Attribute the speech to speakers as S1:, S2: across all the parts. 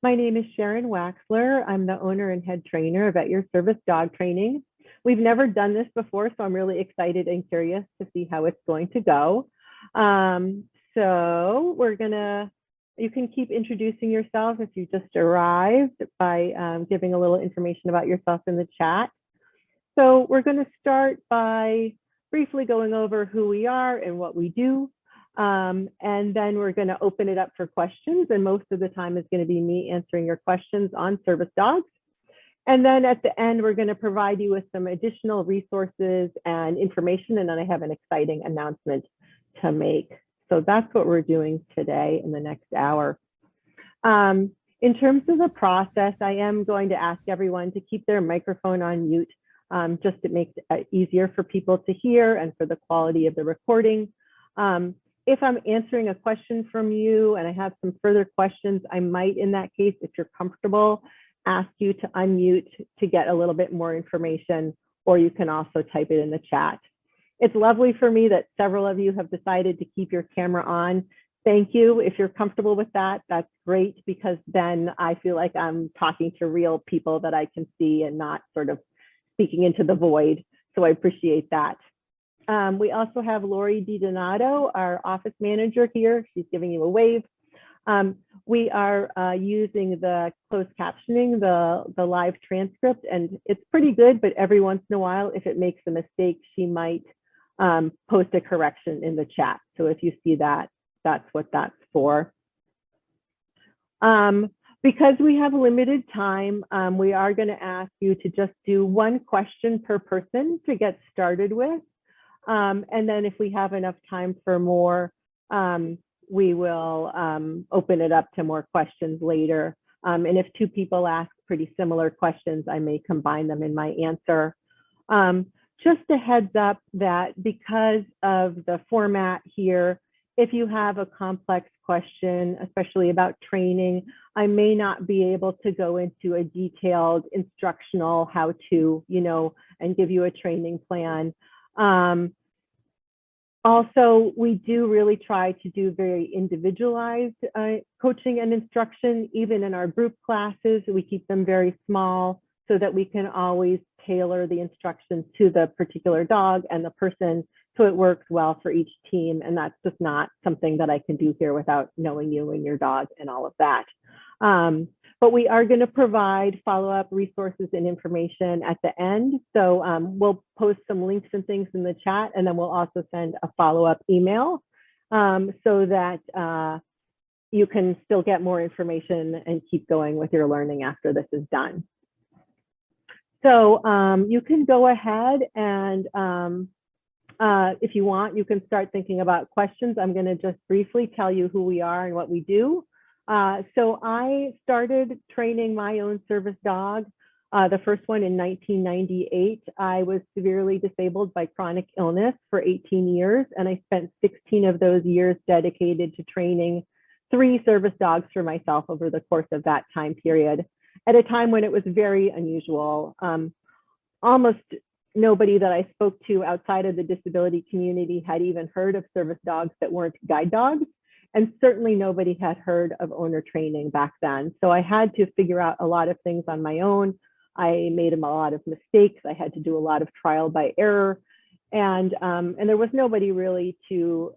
S1: My name is Sharon Waxler. I'm the owner and head trainer of At Your Service Dog Training. We've never done this before, so I'm really excited and curious to see how it's going to go. You can keep introducing yourself if you just arrived by giving a little information about yourself in the chat. So we're going to start by briefly going over who we are and what we do. And then we're going to open it up for questions. And most of the time is going to be me answering your questions on service dogs. And then at the end, we're going to provide you with some additional resources and information. And then I have an exciting announcement to make. So that's what we're doing today in the next hour. In terms of the process, I am going to ask everyone to keep their microphone on mute. Just it makes it easier for people to hear and for the quality of the recording. If I'm answering a question from you and I have some further questions, I might, in that case, if you're comfortable, ask you to unmute to get a little bit more information, or you can also type it in the chat. It's lovely for me that several of you have decided to keep your camera on. Thank you. If you're comfortable with that, that's great, because then I feel like I'm talking to real people that I can see and not sort of speaking into the void. So I appreciate that. We also have Lori DiDonato, our office manager here. She's giving you a wave. We are using the closed captioning, the live transcript, and it's pretty good, but every once in a while, if it makes a mistake, she might post a correction in the chat. So if you see that, that's what that's for. Because we have limited time, we are going to ask you to just do one question per person to get started with. And then if we have enough time for more, we will open it up to more questions later. And if two people ask pretty similar questions, I may combine them in my answer. Just a heads up that because of the format here, if you have a complex question, especially about training, I may not be able to go into a detailed instructional how-to, and give you a training plan. Also, we do really try to do very individualized coaching and instruction. Even in our group classes, we keep them very small so that we can always tailor the instructions to the particular dog and the person, so it works well for each team. And that's just not something that I can do here without knowing you and your dog and all of that. But we are going to provide follow-up resources and information at the end. So we'll post some links and things in the chat, and then we'll also send a follow-up email so that you can still get more information and keep going with your learning after this is done. So you can go ahead and if you want, you can start thinking about questions. I'm going to just briefly tell you who we are and what we do. So I started training my own service dog, the first one in 1998. I was severely disabled by chronic illness for 18 years, and I spent 16 of those years dedicated to training 3 service dogs for myself over the course of that time period, at a time when it was very unusual. Almost nobody that I spoke to outside of the disability community had even heard of service dogs that weren't guide dogs. And certainly nobody had heard of owner training back then. So I had to figure out a lot of things on my own. I made a lot of mistakes. I had to do a lot of trial by error. And there was nobody really to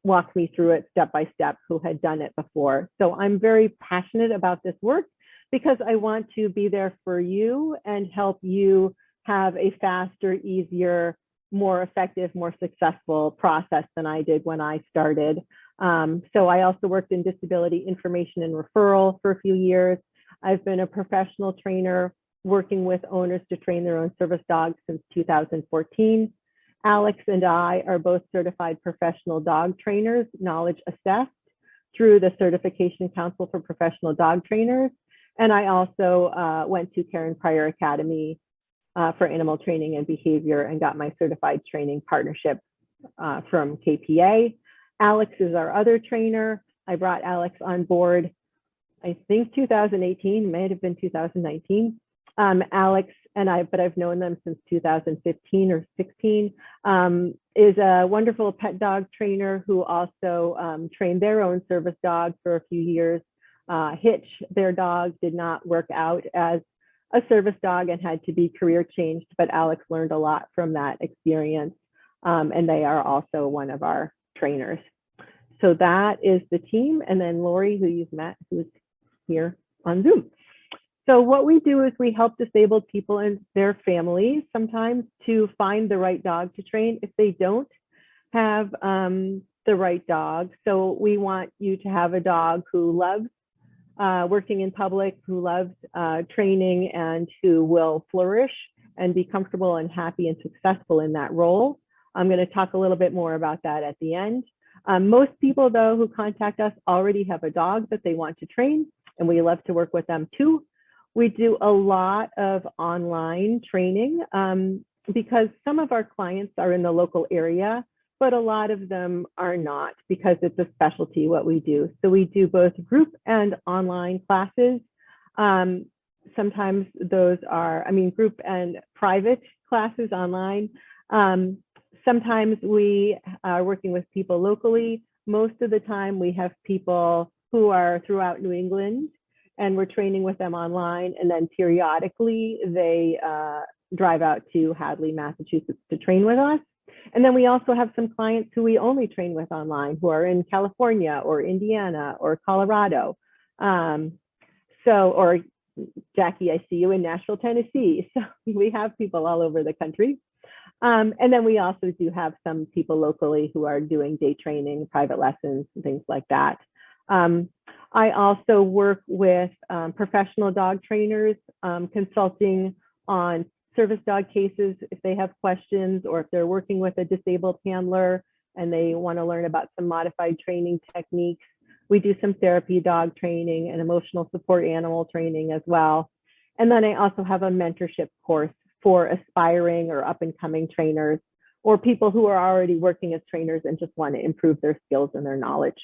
S1: walk me through it step by step who had done it before. So I'm very passionate about this work because I want to be there for you and help you have a faster, easier, more effective, more successful process than I did when I started. So I also worked in disability information and referral for a few years. I've been a professional trainer working with owners to train their own service dogs since 2014. Alex and I are both certified professional dog trainers, knowledge assessed through the Certification Council for Professional Dog Trainers. And I also went to Karen Pryor Academy for animal training and behavior and got my certified training partnership from KPA. Alex is our other trainer. I brought Alex on board, I think 2018, might have been 2019. Alex and I, but I've known them since 2015 or 16, is a wonderful pet dog trainer who also trained their own service dog for a few years. Hitch, their dog, did not work out as a service dog and had to be career changed, but Alex learned a lot from that experience. And they are also one of our trainers. So that is the team. And then Lori, who you've met, who's here on Zoom. So what we do is we help disabled people and their families sometimes to find the right dog to train if they don't have the right dog. So we want you to have a dog who loves working in public, who loves training, and who will flourish and be comfortable and happy and successful in that role. I'm going to talk a little bit more about that at the end. Most people, though, who contact us already have a dog that they want to train, and we love to work with them too. We do a lot of online training because some of our clients are in the local area, but a lot of them are not because it's a specialty what we do. So we do both group and online classes. Sometimes those are, group and private classes online. Sometimes we are working with people locally. Most of the time we have people who are throughout New England and we're training with them online. And then periodically they drive out to Hadley, Massachusetts to train with us. And then we also have some clients who we only train with online who are in California or Indiana or Colorado. Or Jackie, I see you in Nashville, Tennessee. So we have people all over the country. And then we also do have some people locally who are doing day training, private lessons, and things like that. I also work with professional dog trainers, consulting on service dog cases if they have questions, or if they're working with a disabled handler and they want to learn about some modified training techniques. We do some therapy dog training and emotional support animal training as well. And then I also have a mentorship course for aspiring or up and coming trainers, or people who are already working as trainers and just want to improve their skills and their knowledge.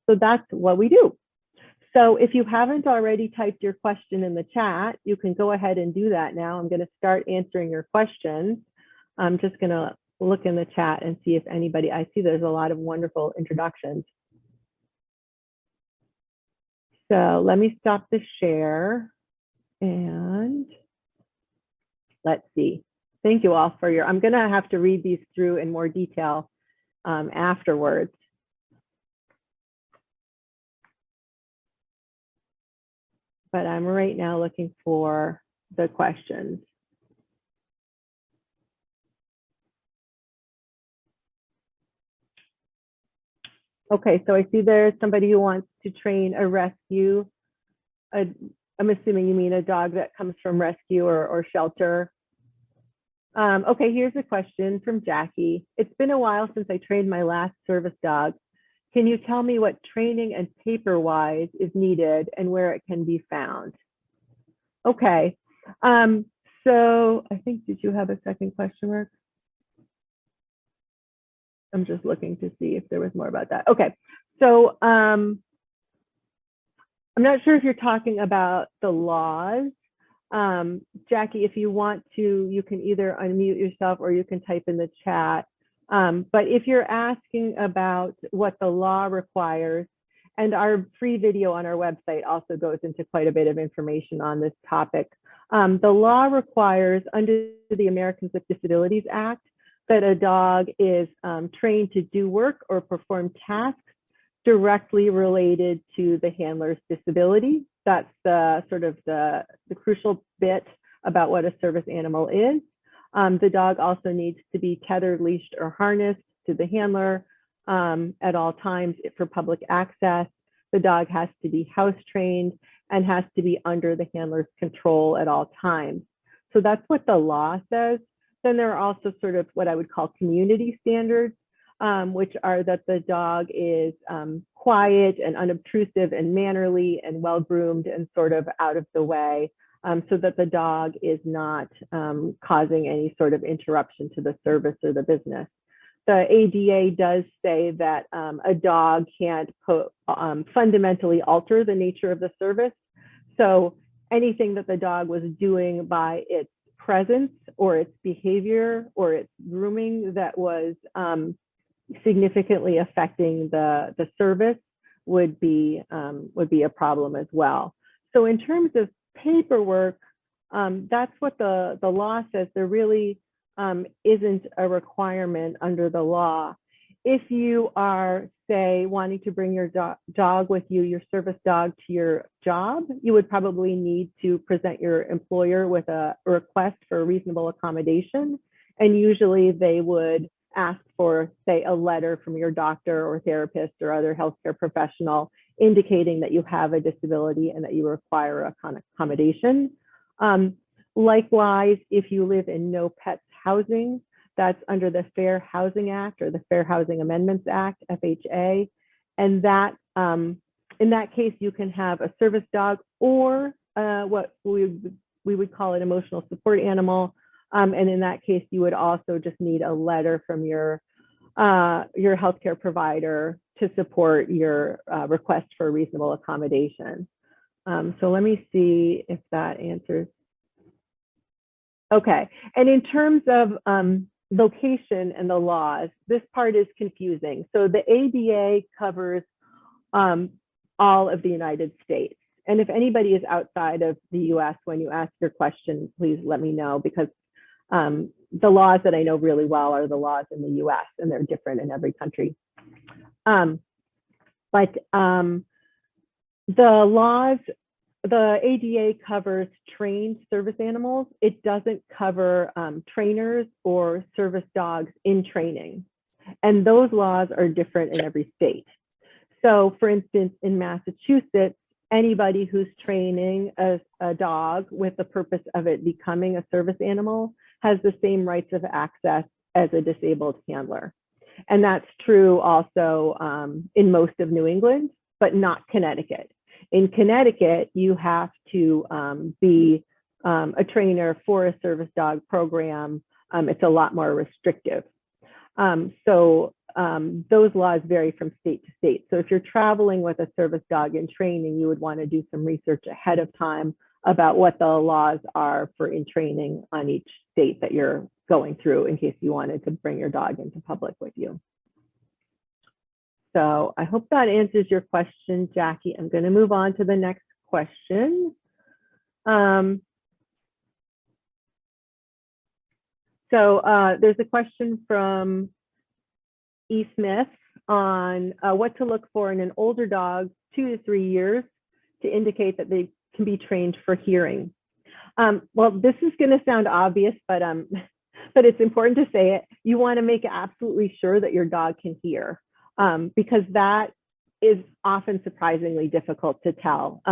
S1: So that's what we do. So if you haven't already typed your question in the chat, you can go ahead and do that now. I'm going to start answering your questions. I'm just going to look in the chat and see if anybody, I see there's a lot of wonderful introductions. So let me stop the share and let's see. Thank you all for your, I'm going to have to read these through in more detail afterwards. But I'm right now looking for the questions. Okay, so I see there's somebody who wants to train a rescue. I'm assuming you mean a dog that comes from rescue or shelter. Okay, here's a question from Jackie. It's been a while since I trained my last service dog. Can you tell me what training and paper-wise is needed and where it can be found? Okay, so I think, did you have a second question mark? I'm just looking to see if there was more about that. Okay, so I'm not sure if you're talking about the laws. Jackie, if you want to, you can either unmute yourself or you can type in the chat. But if you're asking about what the law requires, and our free video on our website also goes into quite a bit of information on this topic. The law requires, under the Americans with Disabilities Act, that a dog is trained to do work or perform tasks directly related to the handler's disability. That's the sort of the crucial bit about what a service animal is. The dog also needs to be tethered, leashed, or harnessed to the handler at all times for public access. The dog has to be house trained and has to be under the handler's control at all times. So that's what the law says. Then there are also sort of what I would call community standards, which are that the dog is quiet and unobtrusive and mannerly and well-groomed and sort of out of the way, so that the dog is not causing any sort of interruption to the service or the business. The ADA does say that a dog can't fundamentally alter the nature of the service. So anything that the dog was doing by its presence or its behavior or its grooming that was significantly affecting the service would be a problem as well. So in terms of paperwork, that's what the law says. There really isn't a requirement under the law. If you are, say, wanting to bring your dog with you, your service dog, to your job, you would probably need to present your employer with a request for a reasonable accommodation. And usually they would ask for, say, a letter from your doctor or therapist or other healthcare professional indicating that you have a disability and that you require a accommodation. Likewise, if you live in no pets housing, that's under the Fair Housing Act or the Fair Housing Amendments Act, FHA. And that in that case, you can have a service dog or what we would call an emotional support animal. And in that case, you would also just need a letter from your healthcare provider to support your request for reasonable accommodation. So let me see if that answers. Okay, and in terms of location and the laws, this part is confusing. So the ADA covers all of the United States. And if anybody is outside of the US when you ask your question, please let me know, because the laws that I know really well are the laws in the US, and they're different in every country. But the laws, the ADA covers trained service animals. It doesn't cover trainers or service dogs in training. And those laws are different in every state. So for instance, in Massachusetts, anybody who's training a dog with the purpose of it becoming a service animal has the same rights of access as a disabled handler. And that's true also in most of New England, but not Connecticut. In Connecticut, you have to be a trainer for a service dog program. It's a lot more restrictive. So those laws vary from state to state. So if you're traveling with a service dog in training, you would want to do some research ahead of time about what the laws are for in training on each state that you're going through, in case you wanted to bring your dog into public with you. So I hope that answers your question, Jackie. I'm going to move on to the next question. So there's a question from E. Smith on what to look for in an older dog, 2 to 3 years, to indicate that they can be trained for hearing. Well, this is going to sound obvious, but it's important to say it. You want to make absolutely sure that your dog can hear, because that is often surprisingly difficult to tell.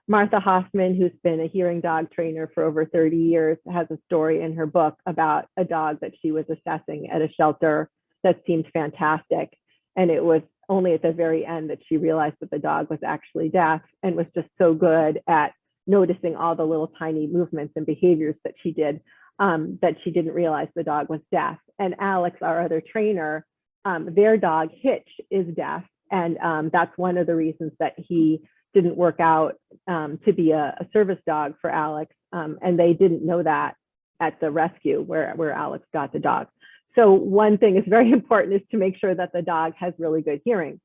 S1: Martha Hoffman, who's been a hearing dog trainer for over 30 years, has a story in her book about a dog that she was assessing at a shelter that seemed fantastic. And it was only at the very end that she realized that the dog was actually deaf, and was just so good at noticing all the little tiny movements and behaviors that she did that she didn't realize the dog was deaf. And Alex, our other trainer, their dog Hitch is deaf. And that's one of the reasons that he didn't work out to be a service dog for Alex. And they didn't know that at the rescue where Alex got the dog. So one thing is very important, is to make sure that the dog has really good hearing.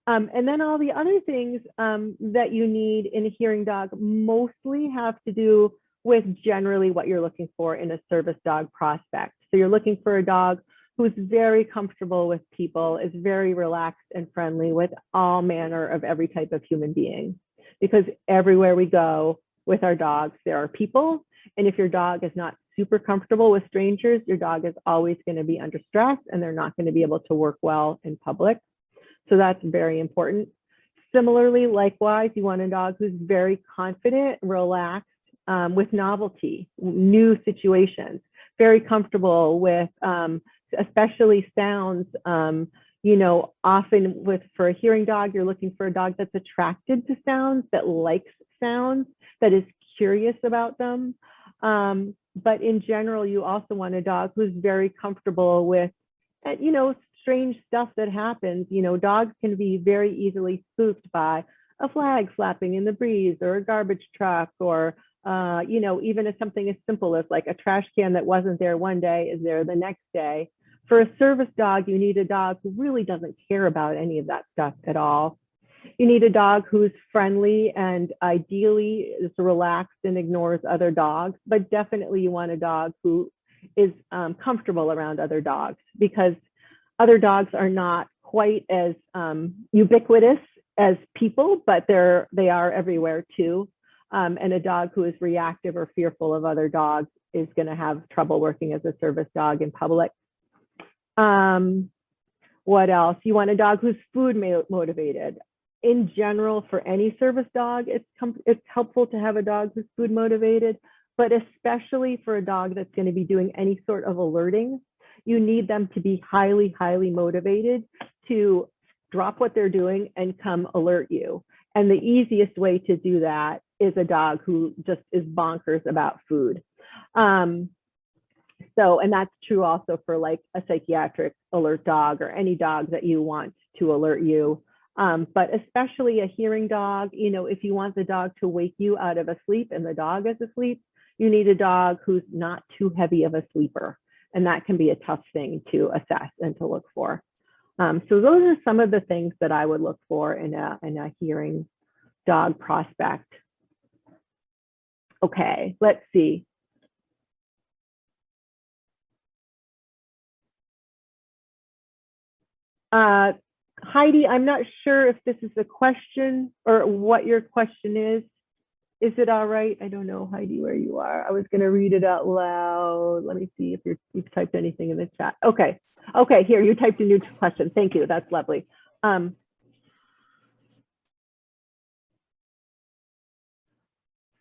S1: And then all the other things that you need in a hearing dog mostly have to do with generally what you're looking for in a service dog prospect. So you're looking for a dog who's very comfortable with people, is very relaxed and friendly with all manner of every type of human being. Because everywhere we go with our dogs, there are people. And if your dog is not super comfortable with strangers, your dog is always going to be under stress, and they're not going to be able to work well in public. So that's very important. Similarly, likewise, you want a dog who's very confident, relaxed, with novelty, new situations, very comfortable with especially sounds. You know, often for a hearing dog, you're looking for a dog that's attracted to sounds, that likes sounds, that is curious about them. But in general, you also want a dog who's very comfortable with, you know, strange stuff that happens. You know, dogs can be very easily spooked by a flag flapping in the breeze, or a garbage truck, or, you know, even if something as simple as like a trash can that wasn't there one day is there the next day. For a service dog, you need a dog who really doesn't care about any of that stuff at all. You need a dog who's friendly and ideally is relaxed and ignores other dogs, but definitely you want a dog who is comfortable around other dogs, because other dogs are not quite as ubiquitous as people, but they are everywhere too. And a dog who is reactive or fearful of other dogs is going to have trouble working as a service dog in public. What else? You want a dog who's food motivated. In general, for any service dog, it's helpful to have a dog who's food motivated, but especially for a dog that's going to be doing any sort of alerting, you need them to be highly, highly motivated to drop what they're doing and come alert you. And the easiest way to do that is a dog who just is bonkers about food. And that's true also for like a psychiatric alert dog or any dog that you want to alert you. But especially a hearing dog, you know, if you want the dog to wake you out of a sleep and the dog is asleep, you need a dog who's not too heavy of a sleeper. And that can be a tough thing to assess and to look for. So those are some of the things that I would look for in a hearing dog prospect. Okay, let's see. Heidi, I'm not sure if this is a question or what your question is. Is it all right? I don't know, Heidi, where you are. I was going to read it out loud. Let me see if you've typed anything in the chat. Okay. Okay, here, you typed a new question. Thank you. That's lovely.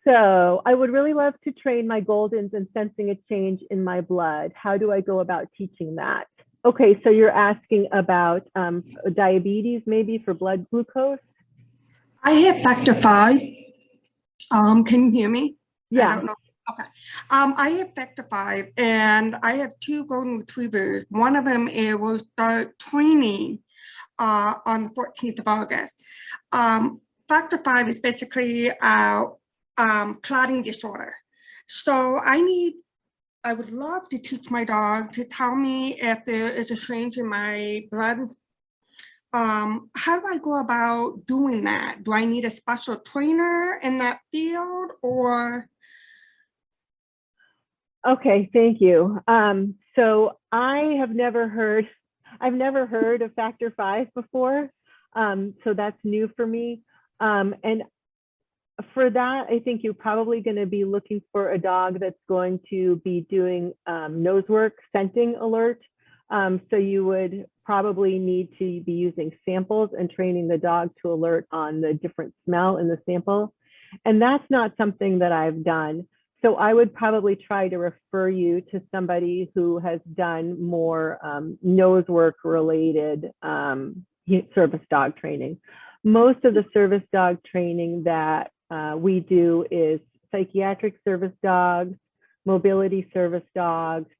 S1: So I would really love to train my Goldens in sensing a change in my blood. How do I go about teaching that? Okay, so you're asking about diabetes, maybe for blood glucose?
S2: I have factor 5. Can you hear me?
S1: Yeah.
S2: I don't know. Okay. I have factor 5 and I have 2 golden retrievers. One of them will start training on the 14th of August. Factor 5 is basically clotting disorder. So I would love to teach my dog to tell me if there is a change in my blood. How do I go about doing that? Do I need a special trainer in that field or?
S1: Okay, thank you. So I've never heard of factor 5 before. So that's new for me. And for that, I think you're probably going to be looking for a dog that's going to be doing nose work, scenting alert. So you would probably need to be using samples and training the dog to alert on the different smell in the sample. And that's not something that I've done. So I would probably try to refer you to somebody who has done more nose work related service dog training. Most of the service dog training that we do is psychiatric service dogs, mobility service dogs,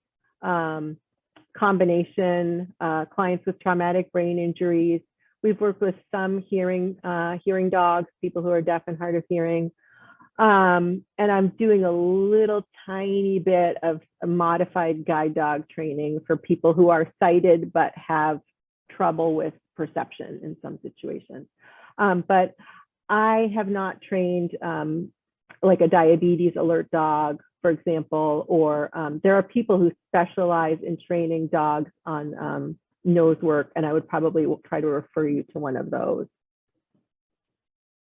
S1: combination, clients with traumatic brain injuries. We've worked with some hearing dogs, people who are deaf and hard of hearing. And I'm doing a little tiny bit of a modified guide dog training for people who are sighted but have trouble with perception in some situations. But I have not trained like a diabetes alert dog, for example, or there are people who specialize in training dogs on nose work, and I would probably try to refer you to one of those.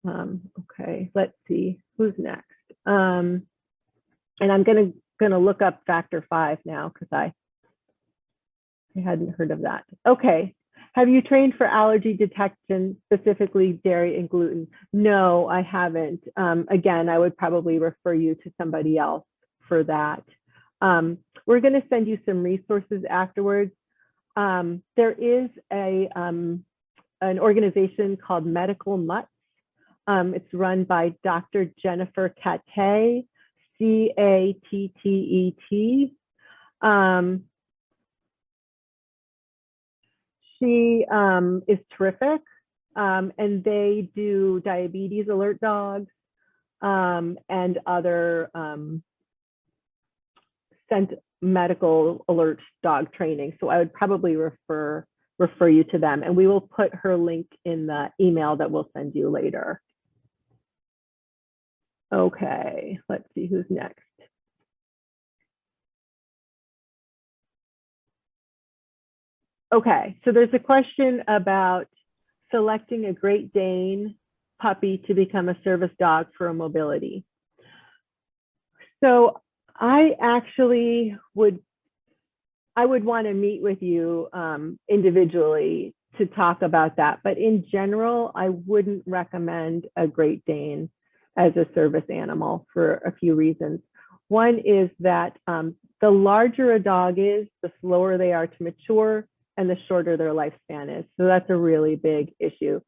S1: Okay, let's see who's next. And I'm gonna look up factor 5 now because I hadn't heard of that. Okay. Have you trained for allergy detection, specifically dairy and gluten? No, I haven't. Again, I would probably refer you to somebody else for that. We're going to send you some resources afterwards. There is an organization called Medical Mutts. It's run by Dr. Jennifer Catte, C-A-T-T-E-T. She is terrific, and they do diabetes alert dogs and other medical alert dog training. So I would probably refer refer you to them. And we will put her link in the email that we'll send you later. Okay, let's see who's next. Okay, so there's a question about selecting a Great Dane puppy to become a service dog for a mobility. So I actually would want to meet with you individually to talk about that. But in general, I wouldn't recommend a Great Dane as a service animal for a few reasons. One is that the larger a dog is, the slower they are to mature and the shorter their lifespan is. So that's a really big issue.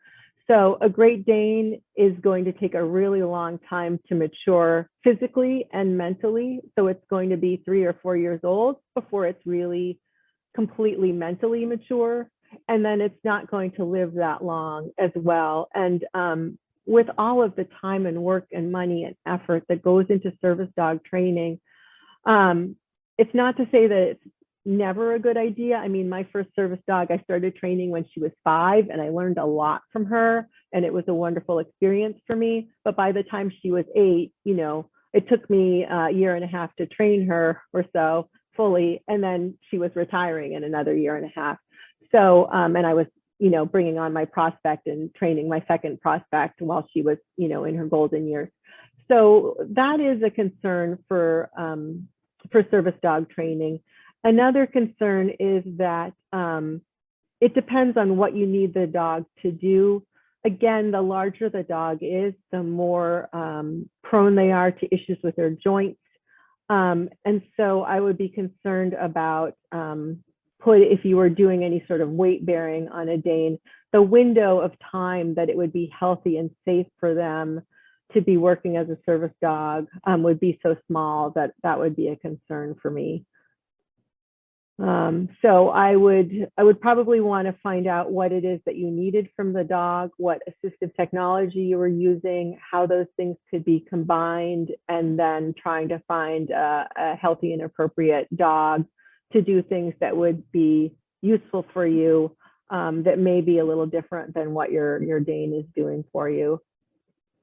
S1: So a Great Dane is going to take a really long time to mature physically and mentally. So it's going to be 3 or 4 years old before it's really completely mentally mature. And then it's not going to live that long as well. And with all of the time and work and money and effort that goes into service dog training, it's not to say that it's never a good idea. I mean, my first service dog, I started training when she was 5 and I learned a lot from her and it was a wonderful experience for me. But by the time she was 8, you know, it took me a year and a half to train her or so fully. And then she was retiring in another year and a half. So, and I was, you know, bringing on my prospect and training my second prospect while she was, you know, in her golden years. So that is a concern for service dog training. Another concern is that it depends on what you need the dog to do. Again, the larger the dog is, the more prone they are to issues with their joints. And so I would be concerned about if you were doing any sort of weight bearing on a Dane, the window of time that it would be healthy and safe for them to be working as a service dog would be so small that that would be a concern for me. So I would probably want to find out what it is that you needed from the dog, what assistive technology you were using, how those things could be combined, and then trying to find a healthy and appropriate dog to do things that would be useful for you, that may be a little different than what your Dane is doing for you.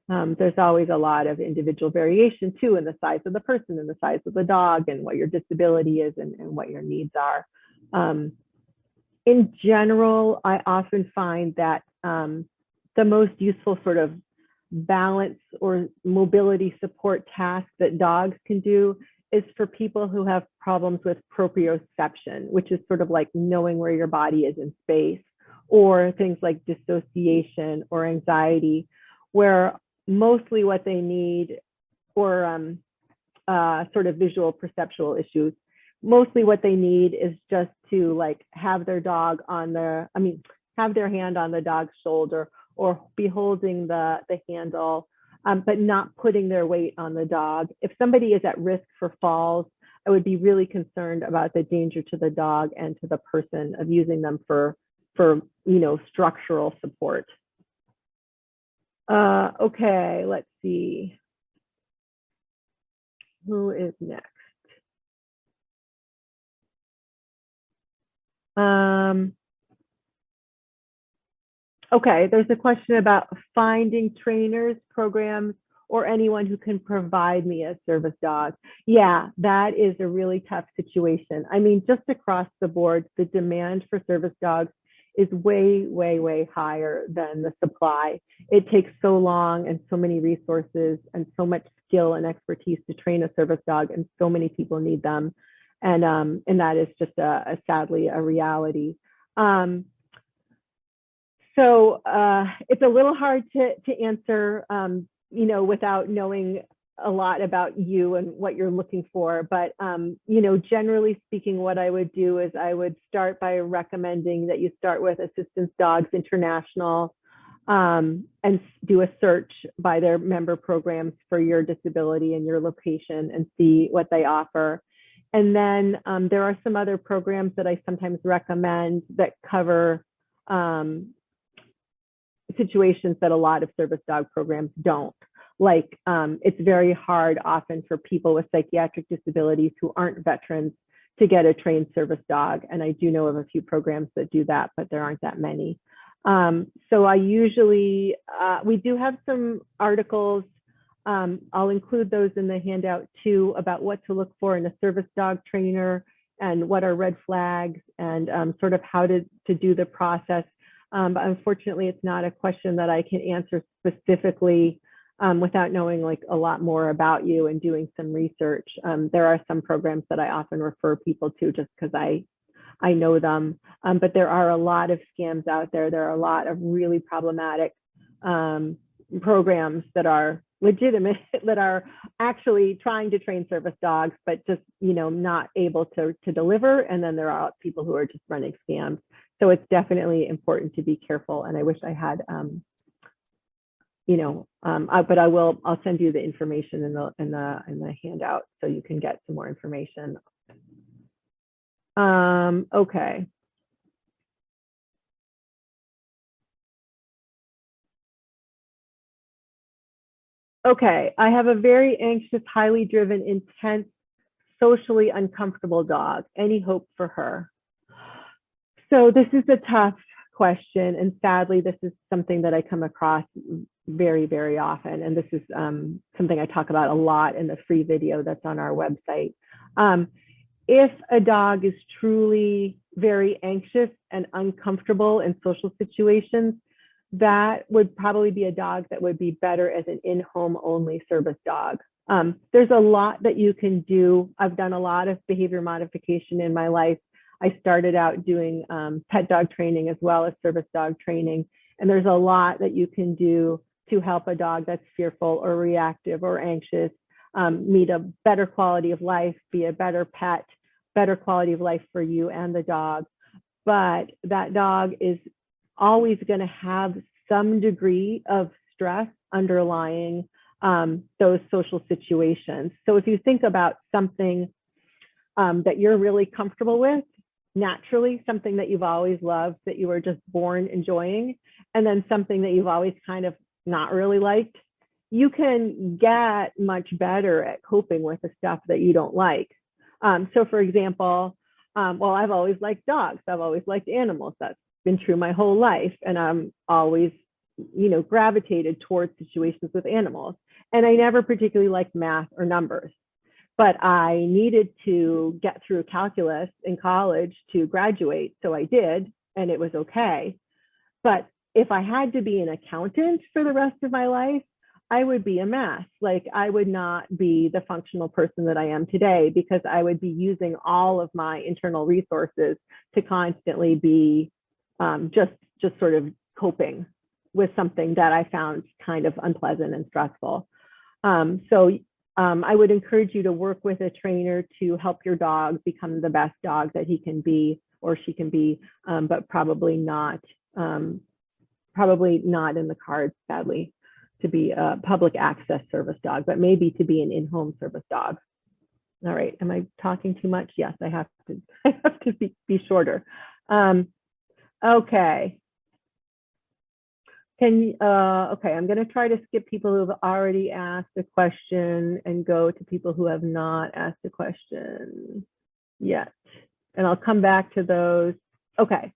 S1: There's always a lot of individual variation too in the size of the person and the size of the dog and what your disability is and what your needs are. In general, I often find that the most useful sort of balance or mobility support task that dogs can do is for people who have problems with proprioception, which is sort of like knowing where your body is in space, or things like dissociation or anxiety, where mostly what they need, or sort of visual perceptual issues, mostly what they need is just to like have their dog on have their hand on the dog's shoulder or be holding the handle, but not putting their weight on the dog. If somebody is at risk for falls, I would be really concerned about the danger to the dog and to the person of using them for you know, structural support. Okay, let's see. Who is next? Okay, there's a question about finding trainers, programs, or anyone who can provide me a service dog. Yeah, that is a really tough situation. I mean, just across the board, the demand for service dogs is way, way, way higher than the supply. It takes so long and so many resources and so much skill and expertise to train a service dog, and so many people need them. And that is just sadly a reality. So it's a little hard to answer, you know, without knowing a lot about you and what you're looking for. But, you know, generally speaking, what I would do is I would start by recommending that you start with Assistance Dogs International, and do a search by their member programs for your disability and your location and see what they offer. And then there are some other programs that I sometimes recommend that cover situations that a lot of service dog programs don't. Like it's very hard often for people with psychiatric disabilities who aren't veterans to get a trained service dog. And I do know of a few programs that do that, but there aren't that many. So I usually, we do have some articles. I'll include those in the handout too, about what to look for in a service dog trainer and what are red flags and sort of how to do the process. But unfortunately, it's not a question that I can answer specifically without knowing like a lot more about you and doing some research. There are some programs that I often refer people to just because I know them, but there are a lot of scams out there. There are a lot of really problematic programs that are legitimate, that are actually trying to train service dogs, but just, you know, not able to deliver. And then there are people who are just running scams. So it's definitely important to be careful. And I wish I had, you know, but I'll send you the information in the handout so you can get some more information. Okay. Okay, I have a very anxious, highly driven, intense, socially uncomfortable dog. Any hope for her? So this is a tough question, and sadly, this is something that I come across very, very often. And this is something I talk about a lot in the free video that's on our website. If a dog is truly very anxious and uncomfortable in social situations, that would probably be a dog that would be better as an in-home only service dog. There's a lot that you can do. I've done a lot of behavior modification in my life. I started out doing pet dog training as well as service dog training. And there's a lot that you can do to help a dog that's fearful or reactive or anxious meet a better quality of life, be a better pet, better quality of life for you and the dog. But that dog is always going to have some degree of stress underlying those social situations. So if you think about something that you're really comfortable with, naturally, something that you've always loved, that you were just born enjoying, and then something that you've always kind of not really liked, you can get much better at coping with the stuff that you don't like. So for example, well, I've always liked dogs. I've always liked animals. That's been true my whole life. And I'm always, you know, gravitated towards situations with animals. And I never particularly liked math or numbers, but I needed to get through calculus in college to graduate. So I did, and it was okay. But if I had to be an accountant for the rest of my life, I would be a mess. Like I would not be the functional person that I am today, because I would be using all of my internal resources to constantly be just sort of coping with something that I found kind of unpleasant and stressful. So I would encourage you to work with a trainer to help your dog become the best dog that he can be or she can be, but probably not in the cards, sadly, to be a public access service dog, but maybe to be an in-home service dog. All right, am I talking too much? Yes, I have to be shorter. Okay. Okay, I'm going to try to skip people who have already asked a question and go to people who have not asked a question yet. And I'll come back to those. Okay.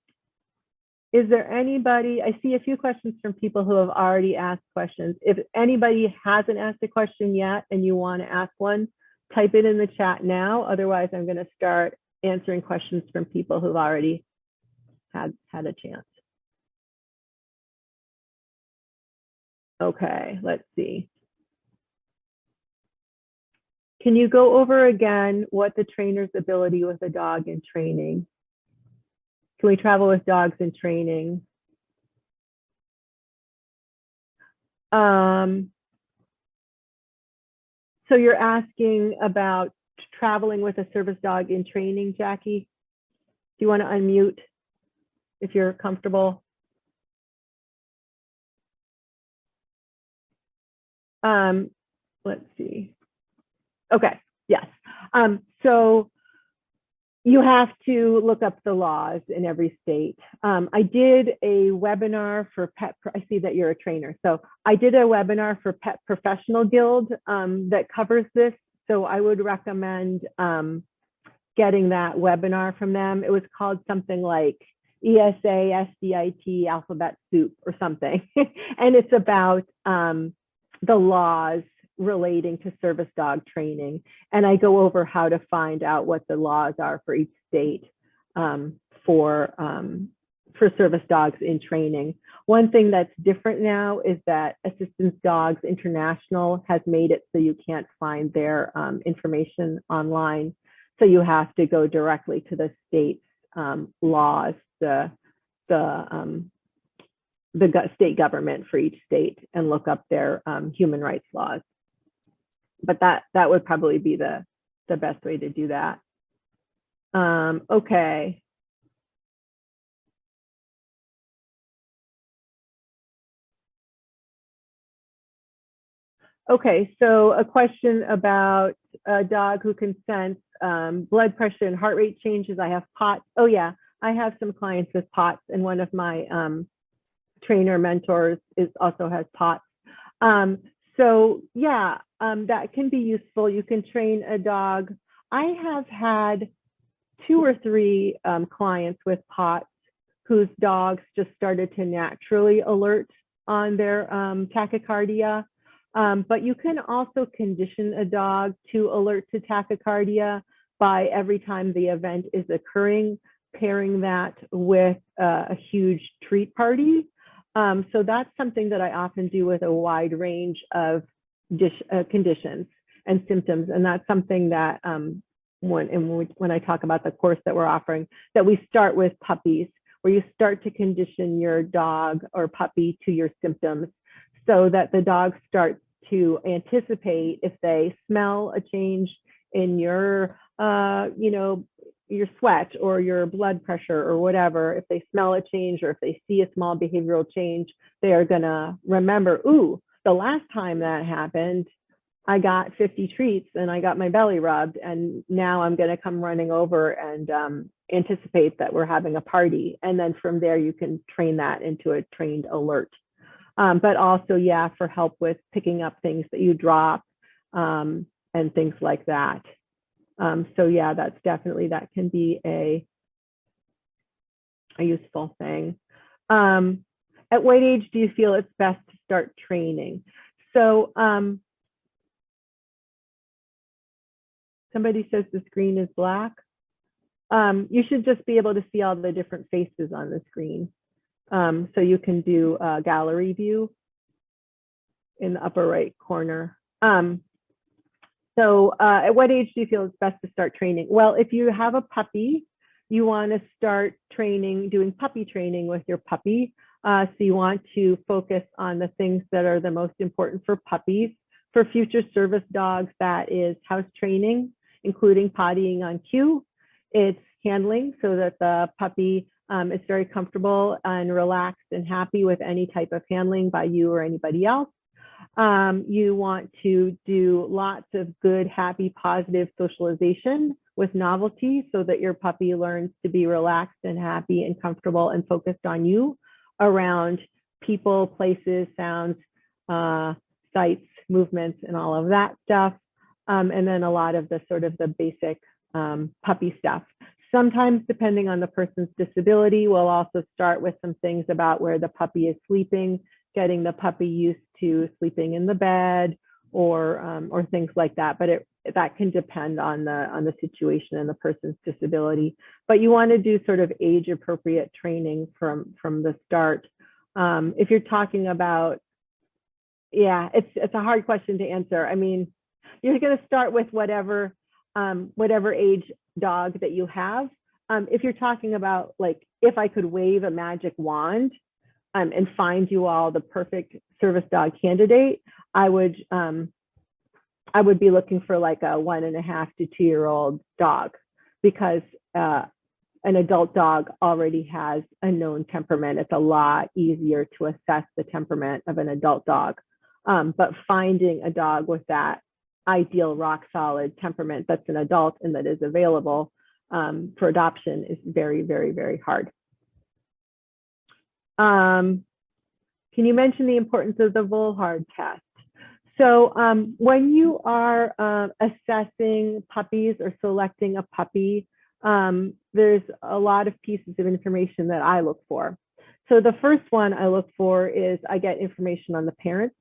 S1: Is there anybody, I see a few questions from people who have already asked questions. If anybody hasn't asked a question yet and you want to ask one, type it in the chat now. Otherwise, I'm going to start answering questions from people who've already had a chance. Okay, let's see. Can you go over again what the trainer's ability with a dog in training? Can we travel with dogs in training? So you're asking about traveling with a service dog in training, Jackie? Do you want to unmute if you're comfortable? Let's see. Okay, yes. So you have to look up the laws in every state. I did a webinar for pet, I see that you're a trainer. So I did a webinar for Pet Professional Guild that covers this. So I would recommend getting that webinar from them. It was called something like ESA, SDIT, alphabet soup or something. And it's about the laws relating to service dog training. And I go over how to find out what the laws are for each state for service dogs in training. One thing that's different now is that Assistance Dogs International has made it so you can't find their information online. So you have to go directly to the state's laws, the state government for each state, and look up their human rights laws. But that would probably be the best way to do that. Okay. Okay, so a question about a dog who can sense blood pressure and heart rate changes. I have POTS. Oh yeah, I have some clients with POTS, and one of my trainer mentors also has POTS. So yeah, that can be useful. You can train a dog. I have had 2 or 3 clients with POTS whose dogs just started to naturally alert on their tachycardia. But you can also condition a dog to alert to tachycardia by every time the event is occurring, pairing that with a huge treat party. So that's something that I often do with a wide range of conditions and symptoms. And that's something that when I talk about the course that we're offering, that we start with puppies, where you start to condition your dog or puppy to your symptoms so that the dog starts to anticipate if they smell a change in your, your sweat or your blood pressure or whatever. If they smell a change or if they see a small behavioral change, they are gonna remember, ooh, the last time that happened, I got 50 treats and I got my belly rubbed, and now I'm gonna come running over and anticipate that we're having a party. And then from there, you can train that into a trained alert. But also, yeah, for help with picking up things that you drop and things like that. So yeah, that's definitely, that can be a useful thing. At what age do you feel it's best to start training? So somebody says the screen is black. You should just be able to see all the different faces on the screen. So you can do a gallery view in the upper right corner. So at what age do you feel it's best to start training? Well, if you have a puppy, you want to start training, doing puppy training with your puppy. So you want to focus on the things that are the most important for puppies. For future service dogs, that is house training, including pottying on cue. It's handling so that the puppy is very comfortable and relaxed and happy with any type of handling by you or anybody else. You want to do lots of good, happy, positive socialization with novelty so that your puppy learns to be relaxed and happy and comfortable and focused on you around people, places, sounds, sights, movements, and all of that stuff. And then a lot of the sort of the basic puppy stuff. Sometimes, depending on the person's disability, we'll also start with some things about where the puppy is sleeping, getting the puppy used to sleeping in the bed, or things like that. But that can depend on the situation and the person's disability. But you want to do sort of age-appropriate training from the start. If you're talking about, yeah, it's a hard question to answer. I mean, you're going to start with whatever age dog that you have. If you're talking about, like, if I could wave a magic wand and find you all the perfect service dog candidate, I would be looking for like a 1.5 to 2-year-old dog, because an adult dog already has a known temperament. It's a lot easier to assess the temperament of an adult dog. But finding a dog with that ideal rock solid temperament that's an adult and that is available for adoption is very, very, very hard. Can you mention the importance of the Volhard test? So when you are assessing puppies or selecting a puppy, there's a lot of pieces of information that I look for. So the first one I look for is I get information on the parents.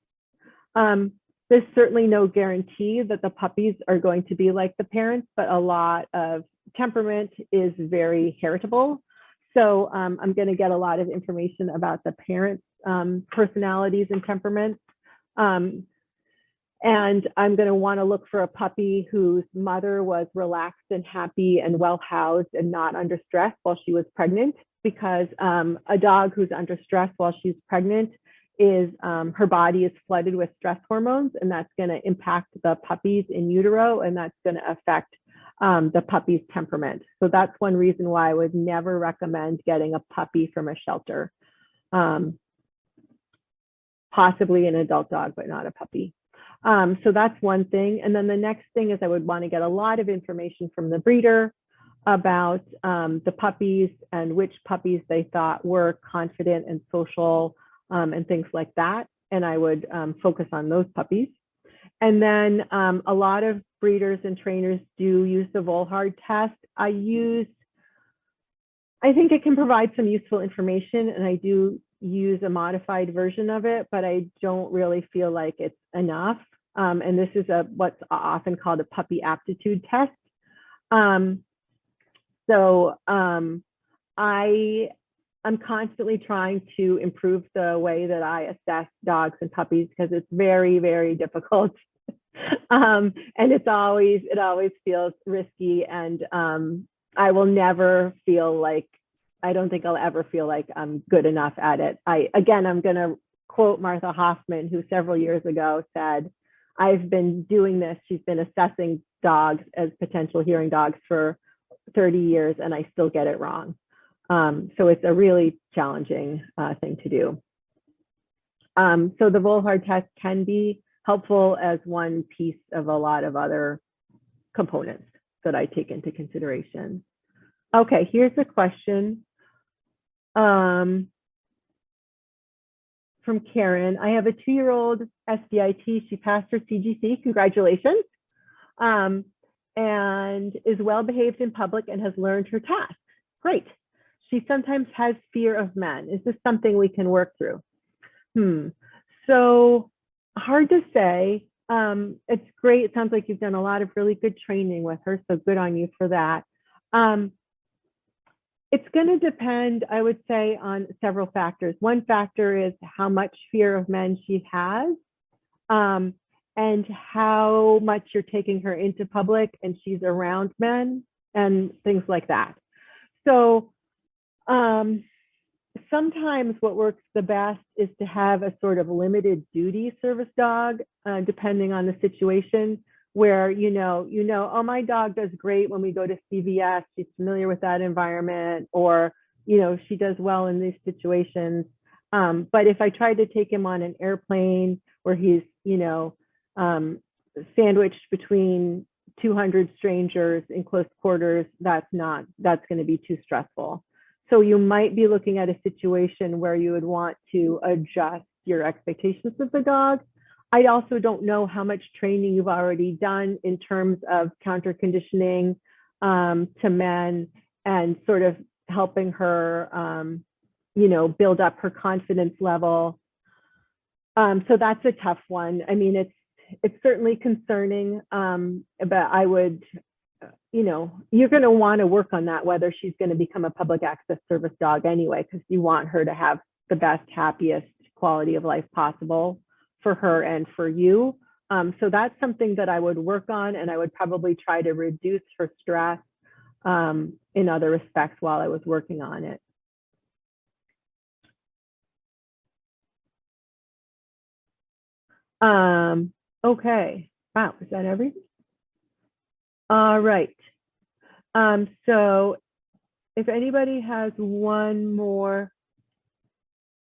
S1: There's certainly no guarantee that the puppies are going to be like the parents, but a lot of temperament is very heritable. So I'm going to get a lot of information about the parents' personalities and temperaments. And I'm going to want to look for a puppy whose mother was relaxed and happy and well housed and not under stress while she was pregnant, because a dog who's under stress while she's pregnant is her body is flooded with stress hormones, and that's going to impact the puppies in utero, and that's going to affect the puppy's temperament. So that's one reason why I would never recommend getting a puppy from a shelter. Possibly an adult dog, but not a puppy. So that's one thing. And then the next thing is I would want to get a lot of information from the breeder about the puppies and which puppies they thought were confident and social and things like that. And I would focus on those puppies. And then a lot of breeders and trainers do use the Volhard test. I think it can provide some useful information, and I do use a modified version of it, but I don't really feel like it's enough. And this is what's often called a puppy aptitude test. I'm constantly trying to improve the way that I assess dogs and puppies, because it's very, very difficult. And it always feels risky, and I will never feel like, I don't think I'll ever feel like I'm good enough at it. Again, I'm going to quote Martha Hoffman, who several years ago said, I've been doing this. She's been assessing dogs as potential hearing dogs for 30 years, and I still get it wrong. So it's a really challenging thing to do. So the Volhard test can be helpful as one piece of a lot of other components that I take into consideration. Okay, here's a question from Karen. I have a 2-year-old SDIT. She passed her CGC. Congratulations. And is well behaved in public and has learned her tasks. Great. She sometimes has fear of men. Is this something we can work through? So hard to say. It's great. It sounds like you've done a lot of really good training with her, so good on you for that. It's going to depend, I would say, on several factors. One factor is how much fear of men she has, and how much you're taking her into public and she's around men and things like that. So sometimes what works the best is to have a sort of limited duty service dog, depending on the situation, where you know, oh, my dog does great when we go to CVS. She's familiar with that environment, or she does well in these situations. But if I tried to take him on an airplane where he's sandwiched between 200 strangers in close quarters, that's going to be too stressful. So you might be looking at a situation where you would want to adjust your expectations of the dog. I also don't know how much training you've already done in terms of counter conditioning to men and sort of helping her, build up her confidence level. So that's a tough one. I mean, it's certainly concerning, but I would, you're going to want to work on that, whether she's going to become a public access service dog anyway, because you want her to have the best, happiest quality of life possible for her and for you. So that's something that I would work on, and I would probably try to reduce her stress in other respects while I was working on it. Okay, wow, is that everything? All right. So if anybody has one more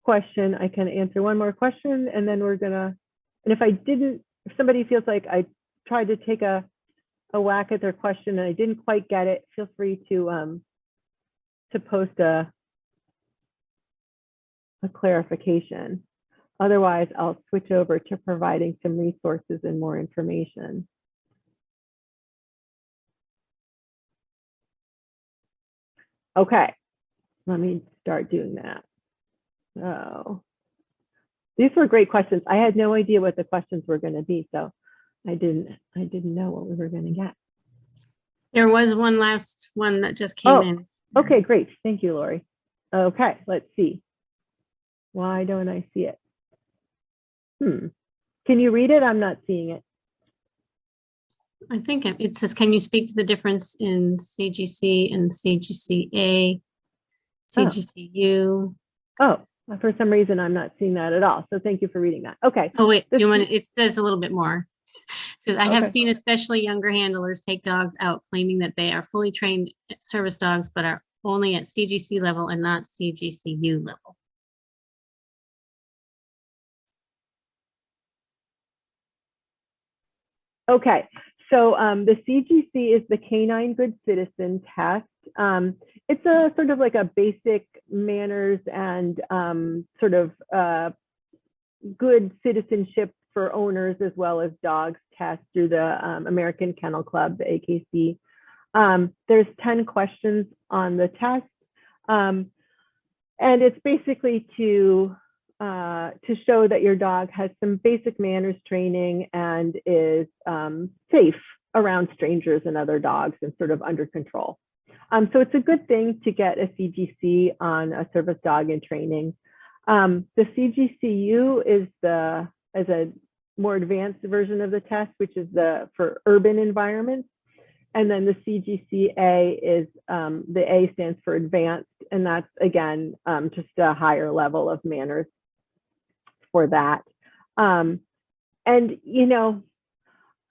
S1: question, I can answer one more question, and then we're gonna, and if somebody feels like I tried to take a whack at their question and I didn't quite get it, feel free to post a clarification. Otherwise, I'll switch over to providing some resources and more information. Okay, let me start doing that. So these were great questions. I had no idea what the questions were going to be, so I didn't know what we were going to get.
S3: There was one last one that just came in.
S1: Okay, great. Thank you, Lori. Okay, let's see. Why don't I see it? Can you read it? I'm not seeing it.
S3: I think it says, can you speak to the difference in CGC and CGCA, CGCU?
S1: Oh, for some reason, I'm not seeing that at all. So thank you for reading that. Okay.
S3: Oh, wait, do you want it says a little bit more. It says, I have
S1: Okay.
S3: seen especially younger handlers take dogs out claiming that they are fully trained service dogs, but are only at CGC level and not CGCU level.
S1: Okay, so the CGC is the Canine Good Citizen Test. It's a sort of like a basic manners and sort of good citizenship for owners as well as dogs test through the American Kennel Club, the AKC. There's 10 questions on the test, and it's basically to show that your dog has some basic manners training and is safe around strangers and other dogs and sort of under control. So it's a good thing to get a CGC on a service dog in training. The CGCU is a more advanced version of the test, which is for urban environments. And then the CGCA is, the A stands for advanced, and that's, again, just a higher level of manners for that. And, you know,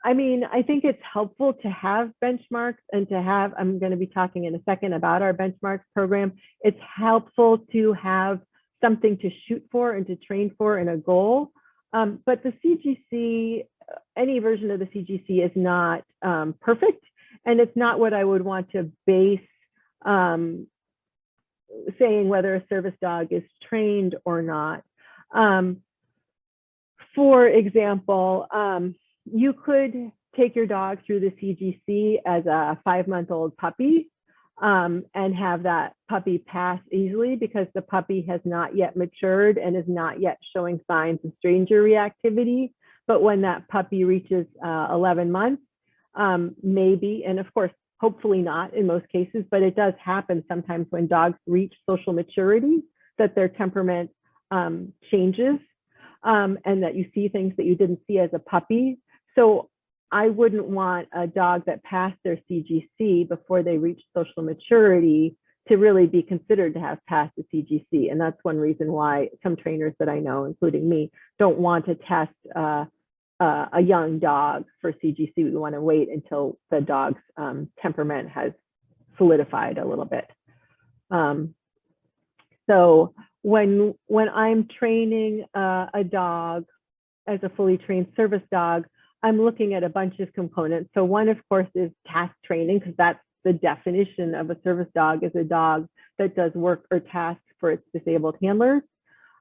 S1: I mean, I think it's helpful to have benchmarks and to have, I'm going to be talking in a second about our benchmarks program. It's helpful to have something to shoot for and to train for and a goal. But the CGC, any version of the CGC is not perfect. And it's not what I would want to base saying whether a service dog is trained or not. For example, you could take your dog through the CGC as a 5-month-old puppy and have that puppy pass easily because the puppy has not yet matured and is not yet showing signs of stranger reactivity. But when that puppy reaches 11 months, maybe, and of course, hopefully not in most cases, but it does happen sometimes when dogs reach social maturity, that their temperament changes and that you see things that you didn't see as a puppy. So I wouldn't want a dog that passed their CGC before they reach social maturity to really be considered to have passed the CGC. And that's one reason why some trainers that I know, including me, don't want to test a young dog for CGC. We want to wait until the dog's temperament has solidified a little bit. So when I'm training a dog as a fully trained service dog, I'm looking at a bunch of components. So one, of course, is task training, because that's the definition of a service dog, is a dog that does work or tasks for its disabled handlers.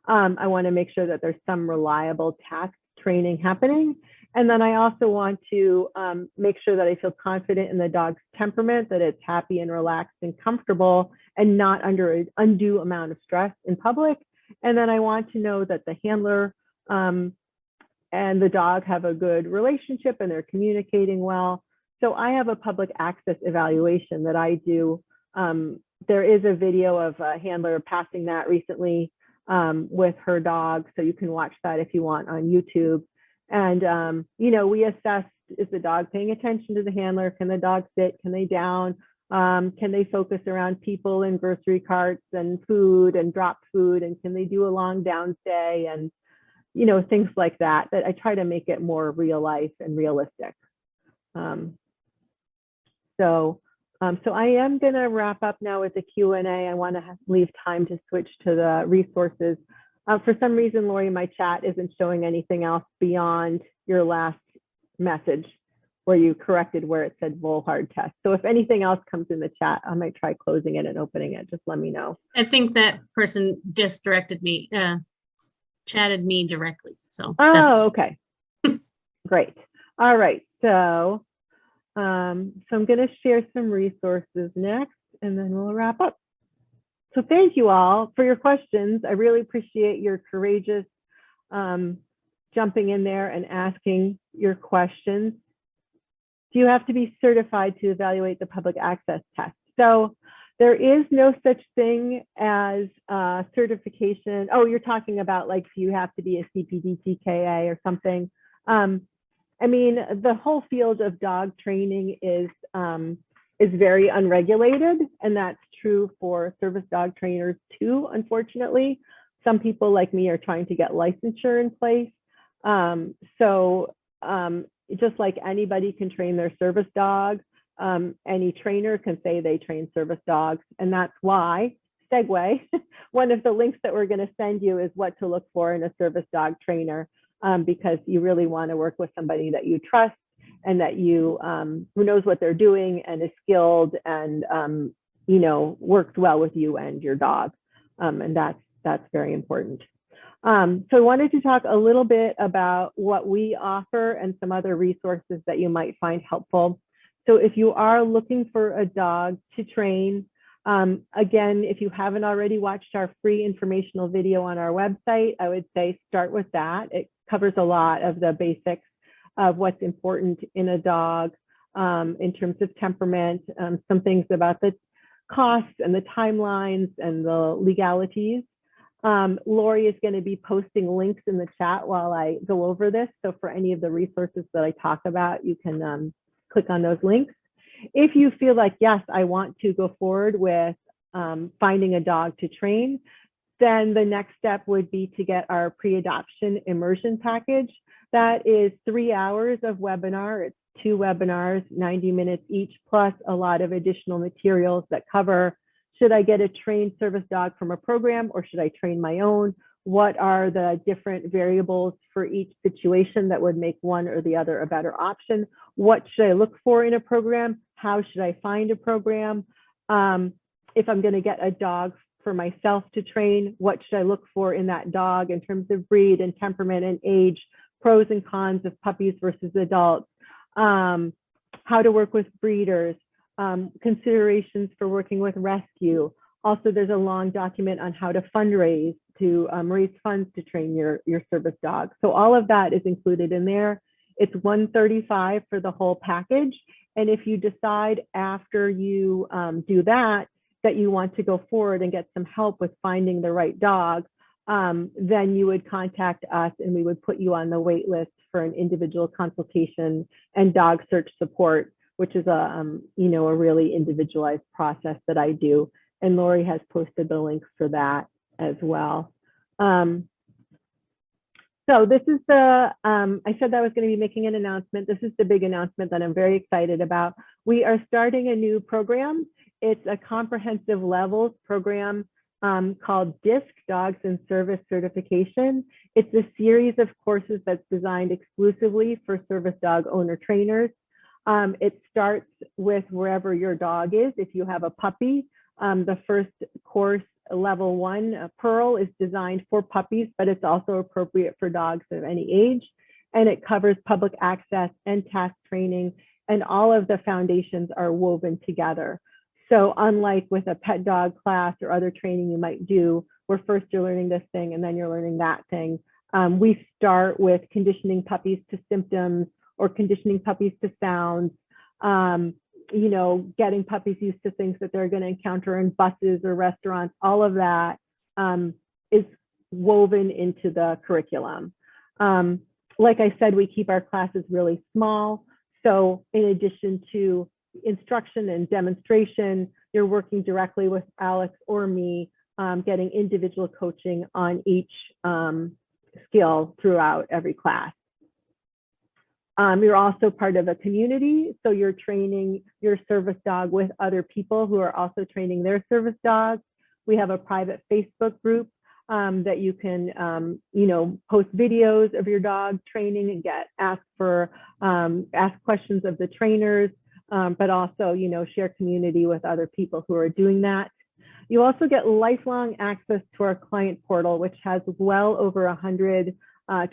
S1: I want to make sure that there's some reliable task training happening. And then I also want to make sure that I feel confident in the dog's temperament, that it's happy and relaxed and comfortable and not under an undue amount of stress in public. And then I want to know that the handler and the dog have a good relationship and they're communicating well. So I have a public access evaluation that I do. There is a video of a handler passing that recently with her dog. So you can watch that if you want on YouTube. And, you know, we assess, is the dog paying attention to the handler? Can the dog sit? Can they down? Can they focus around people and grocery carts and food and drop food? And can they do a long down stay? And, you know, things like that, that I try to make it more real life and realistic. So I am going to wrap up now with the Q&A. I want to leave time to switch to the resources. For some reason, Lori, my chat isn't showing anything else beyond your last message where you corrected where it said Volhard test. So if anything else comes in the chat, I might try closing it and opening it. Just let me know.
S3: I think that person just directed me. chatted me directly. So that's
S1: Oh, okay. Great. All right. So, I'm going to share some resources next, and then we'll wrap up. So thank you all for your questions. I really appreciate your courageous jumping in there and asking your questions. Do you have to be certified to evaluate the public access test? So there is no such thing as certification. Oh, you're talking about like you have to be a CPD TKA or something. I mean, the whole field of dog training is very unregulated, and that's true for service dog trainers too, unfortunately. Some people like me are trying to get licensure in place. Just like anybody can train their service dog, any trainer can say they train service dogs. And that's why, segue, one of the links that we're going to send you is what to look for in a service dog trainer, because you really want to work with somebody that you trust and that you, who knows what they're doing and is skilled and, you know, works well with you and your dog. And that's very important. So I wanted to talk a little bit about what we offer and some other resources that you might find helpful. So if you are looking for a dog to train, again, if you haven't already watched our free informational video on our website, I would say start with that. It covers a lot of the basics of what's important in a dog in terms of temperament, some things about the costs and the timelines and the legalities. Lori is going to be posting links in the chat while I go over this. So for any of the resources that I talk about, you can click on those links. If you feel like, yes, I want to go forward with finding a dog to train, then the next step would be to get our pre-adoption immersion package. That is 3 hours of webinar. It's 2 webinars, 90 minutes each, plus a lot of additional materials that cover, should I get a trained service dog from a program or should I train my own? What are the different variables for each situation that would make one or the other a better option? What should I look for in a program? How should I find a program? If I'm going to get a dog for myself to train, what should I look for in that dog in terms of breed and temperament and age, pros and cons of puppies versus adults, how to work with breeders, considerations for working with rescue. Also, there's a long document on how to fundraise to raise funds to train your service dog. So all of that is included in there. It's $135 for the whole package. And if you decide after you do that, that you want to go forward and get some help with finding the right dog, then you would contact us and we would put you on the wait list for an individual consultation and dog search support, which is a really individualized process that I do. And Lori has posted the links for that as well. So this is the, I said that I was going to be making an announcement. This is the big announcement that I'm very excited about. We are starting a new program. It's a comprehensive levels program called DISC, Dogs in Service Certification. It's a series of courses that's designed exclusively for service dog owner trainers. It starts with wherever your dog is. If you have a puppy, the first course, level 1, Pearl, is designed for puppies, but it's also appropriate for dogs of any age. And it covers public access and task training, and all of the foundations are woven together. So unlike with a pet dog class or other training you might do, where first you're learning this thing and then you're learning that thing, we start with conditioning puppies to symptoms or conditioning puppies to sounds, getting puppies used to things that they're going to encounter in buses or restaurants. All of that is woven into the curriculum. Like I said, we keep our classes really small. So in addition to instruction and demonstration, you're working directly with Alex or me, getting individual coaching on each skill throughout every class. You're also part of a community, so you're training your service dog with other people who are also training their service dogs. We have a private Facebook group that you can, post videos of your dog training and ask questions of the trainers, but also, share community with other people who are doing that. You also get lifelong access to our client portal, which has well over 100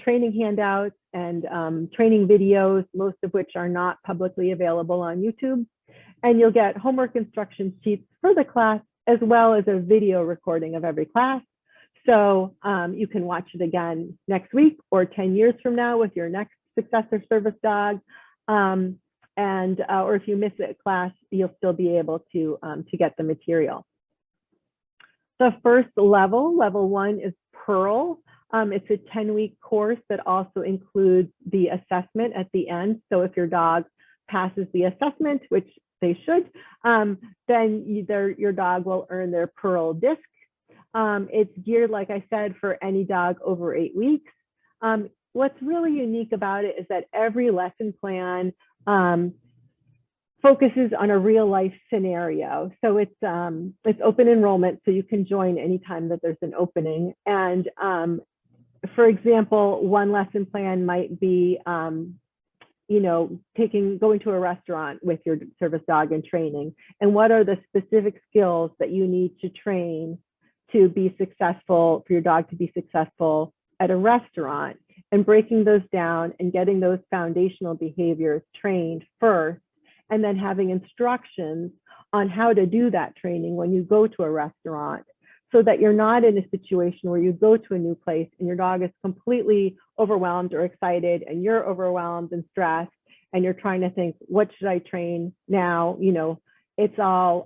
S1: training handouts and training videos, most of which are not publicly available on YouTube. And you'll get homework instruction sheets for the class, as well as a video recording of every class. So you can watch it again next week or 10 years from now with your next successor service dog. Or if you miss a class, you'll still be able to get the material. The first level, level 1, is Pearl. It's a 10-week course that also includes the assessment at the end. So if your dog passes the assessment, which they should, then your dog will earn their Pearl disc. It's geared, like I said, for any dog over 8 weeks. What's really unique about it is that every lesson plan focuses on a real life scenario. So it's open enrollment, so you can join anytime that there's an opening. And for example, one lesson plan might be, you know, going to a restaurant with your service dog and training. And what are the specific skills that you need to train to be successful, for your dog to be successful at a restaurant, and breaking those down and getting those foundational behaviors trained first, and then having instructions on how to do that training when you go to a restaurant, so that you're not in a situation where you go to a new place and your dog is completely overwhelmed or excited and you're overwhelmed and stressed and you're trying to think, what should I train now? You know, it's all,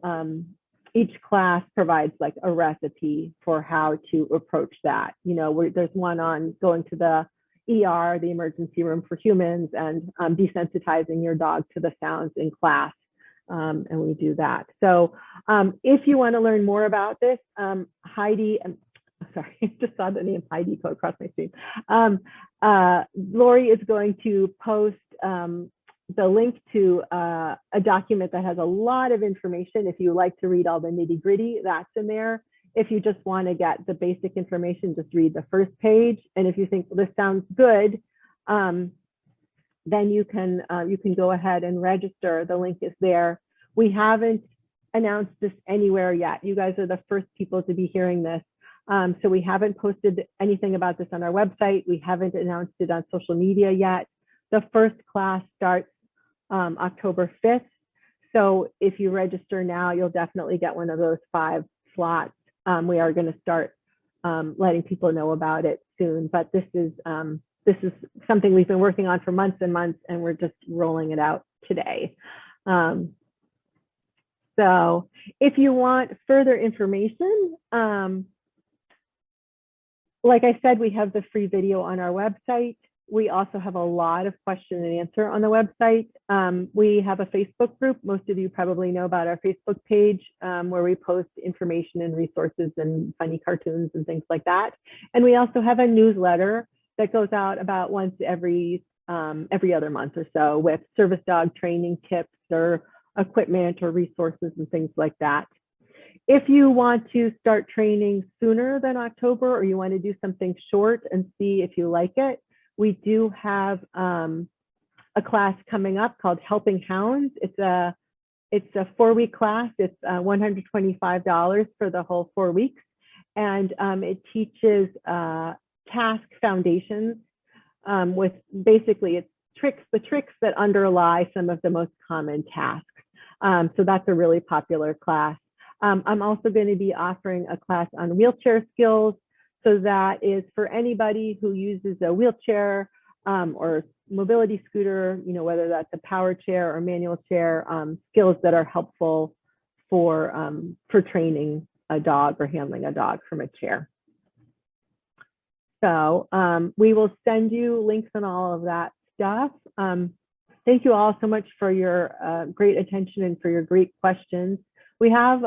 S1: each class provides like a recipe for how to approach that. You know, there's one on going to the ER, the emergency room for humans, and desensitizing your dog to the sounds in class. And we do that. So if you want to learn more about this, Heidi, sorry, I just saw the name Heidi go across my screen. Lori is going to post the link to a document that has a lot of information. If you like to read all the nitty gritty, that's in there. If you just want to get the basic information, just read the first page. And if you think, well, this sounds good, then you can go ahead and register. The link is there. We haven't announced this anywhere yet. You guys are the first people to be hearing this. So we haven't posted anything about this on our website. We haven't announced it on social media yet. The first class starts October 5th. So if you register now, you'll definitely get one of those 5 slots. We are going to start letting people know about it soon, but this is something we've been working on for months and months, and we're just rolling it out today. So if you want further information, like I said, we have the free video on our website. We also have a lot of question and answer on the website. We have a Facebook group. Most of you probably know about our Facebook page, where we post information and resources and funny cartoons and things like that. And we also have a newsletter that goes out about once every other month or so, with service dog training tips or equipment or resources and things like that. If you want to start training sooner than October, or you want to do something short and see if you like it, we do have a class coming up called Helping Hounds. It's a 4-week class. It's $125 for the whole 4 weeks. And it teaches task foundations with basically the tricks that underlie some of the most common tasks. So that's a really popular class. I'm also going to be offering a class on wheelchair skills. So that is for anybody who uses a wheelchair or mobility scooter, you know, whether that's a power chair or manual chair, skills that are helpful for training a dog or handling a dog from a chair. So we will send you links on all of that stuff. Thank you all so much for your great attention and for your great questions. We have